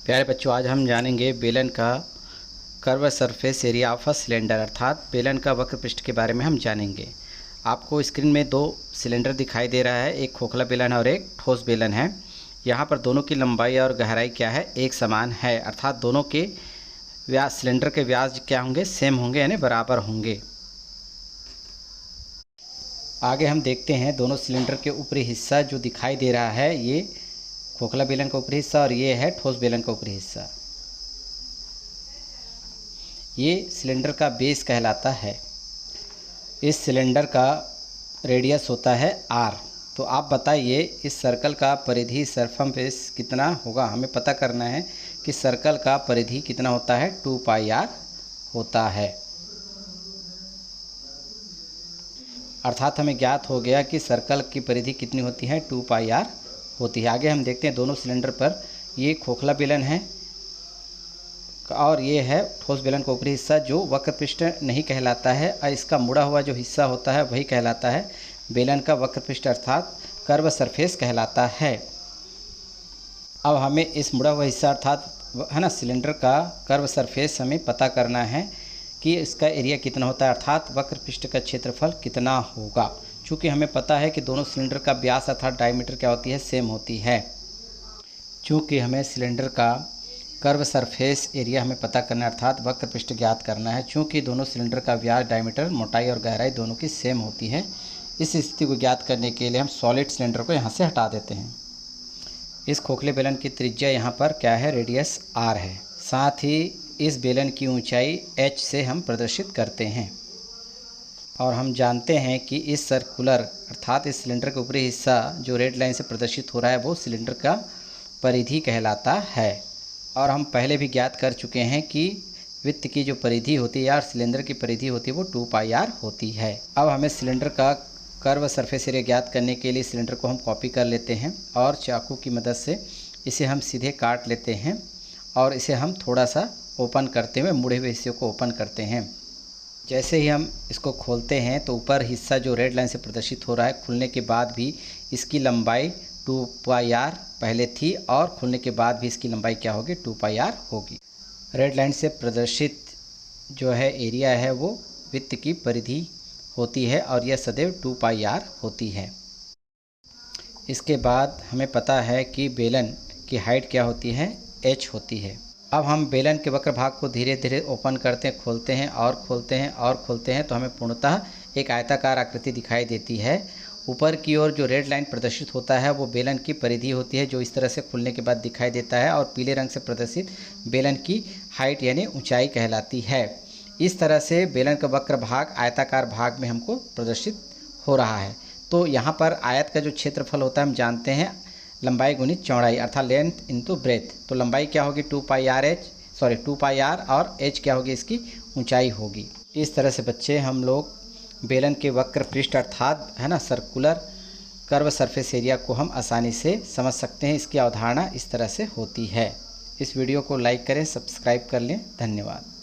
प्यारे बच्चों, आज हम जानेंगे बेलन का curve surface area of a cylinder अर्थात बेलन का वक्र पृष्ठ के बारे में हम जानेंगे। आपको स्क्रीन में दो सिलेंडर दिखाई दे रहा है, एक खोखला बेलन है और एक ठोस बेलन है। यहाँ पर दोनों की लंबाई और गहराई क्या है, एक समान है, अर्थात दोनों के व्यास सिलेंडर के व्यास क्या होंगे, सेम होंगे, यानी बराबर होंगे। आगे हम देखते हैं दोनों सिलेंडर के ऊपरी हिस्सा जो दिखाई दे रहा है, ये खोखला बेलन का ऊपरी हिस्सा और ये है ठोस बेलन का ऊपरी हिस्सा। ये सिलेंडर का बेस कहलाता है। इस सिलेंडर का रेडियस होता है r। तो आप बताइए इस सर्कल का परिधि सरफेस कितना होगा। हमें पता करना है कि सर्कल का परिधि कितना होता है, 2πr होता है। अर्थात हमें ज्ञात हो गया कि सर्कल की परिधि कितनी होती है, 2πr होती है। आगे हम देखते हैं दोनों सिलेंडर पर, ये खोखला बेलन है और ये है ठोस बेलन का ऊपरी हिस्सा जो वक्र पृष्ठ नहीं कहलाता है, और इसका मुड़ा हुआ जो हिस्सा होता है वही कहलाता है बेलन का वक्र पृष्ठ अर्थात कर्व सरफेस कहलाता है। अब हमें इस मुड़ा हुआ हिस्सा अर्थात है ना सिलेंडर का कर्व सरफेस हमें पता करना है कि इसका एरिया कितना होता है, अर्थात वक्र पृष्ठ का क्षेत्रफल कितना होगा। चूँकि हमें पता है कि दोनों सिलेंडर का व्यास अर्थात डायमीटर क्या होती है, सेम होती है। चूँकि हमें सिलेंडर का कर्व सरफेस एरिया हमें पता करना है अर्थात वक्र पृष्ठ ज्ञात करना है। चूँकि दोनों सिलेंडर का व्यास, डायमीटर, मोटाई और गहराई दोनों की सेम होती है, इस स्थिति को ज्ञात करने के लिए हम सॉलिड सिलेंडर को यहाँ से हटा देते हैं। इस खोखले बेलन की त्रिज्या यहाँ पर क्या है, रेडियस r है। साथ ही इस बेलन की ऊंचाई h से हम प्रदर्शित करते हैं। और हम जानते हैं कि इस सर्कुलर अर्थात इस सिलेंडर का ऊपरी हिस्सा जो रेड लाइन से प्रदर्शित हो रहा है वो सिलेंडर का परिधि कहलाता है। और हम पहले भी ज्ञात कर चुके हैं कि वृत्त की जो परिधि होती है या सिलेंडर की परिधि होती है वो 2πr होती है। अब हमें सिलेंडर का कर्व सरफेस एरिया ज्ञात करने के लिए सिलेंडर को हम कॉपी कर लेते हैं और चाकू की मदद से इसे हम सीधे काट लेते हैं और इसे हम थोड़ा सा ओपन करते हुए मुड़े हुए हिस्से को ओपन करते हैं। जैसे ही हम इसको खोलते हैं तो ऊपर हिस्सा जो रेड लाइन से प्रदर्शित हो रहा है, खुलने के बाद भी इसकी लंबाई 2πr पहले थी और खुलने के बाद भी इसकी लंबाई क्या होगी, 2πr होगी। रेड लाइन से प्रदर्शित जो है एरिया है वो वृत्त की परिधि होती है और यह सदैव 2πr होती है। इसके बाद हमें पता है कि बेलन की हाइट क्या होती है, h होती है। अब हम बेलन के वक्र भाग को धीरे धीरे ओपन करते हैं, खोलते हैं और खोलते हैं और खोलते हैं तो हमें पूर्णतः एक आयताकार आकृति दिखाई देती है। ऊपर की ओर जो रेड लाइन प्रदर्शित होता है वो बेलन की परिधि होती है जो इस तरह से खुलने के बाद दिखाई देता है, और पीले रंग से प्रदर्शित बेलन की हाइट यानी ऊंचाई कहलाती है। इस तरह से बेलन का वक्र भाग आयताकार भाग में हमको प्रदर्शित हो रहा है। तो यहाँ पर आयत का जो क्षेत्रफल होता है हम जानते हैं लंबाई गुणित चौड़ाई अर्थात लेंथ इंटू ब्रेथ। तो लंबाई क्या होगी, 2πr और h क्या होगी, इसकी ऊंचाई होगी। इस तरह से बच्चे हम लोग बेलन के वक्र पृष्ठ अर्थात है ना सर्कुलर कर्व सरफेस एरिया को हम आसानी से समझ सकते हैं। इसकी अवधारणा इस तरह से होती है। इस वीडियो को लाइक करें, सब्सक्राइब कर लें। धन्यवाद।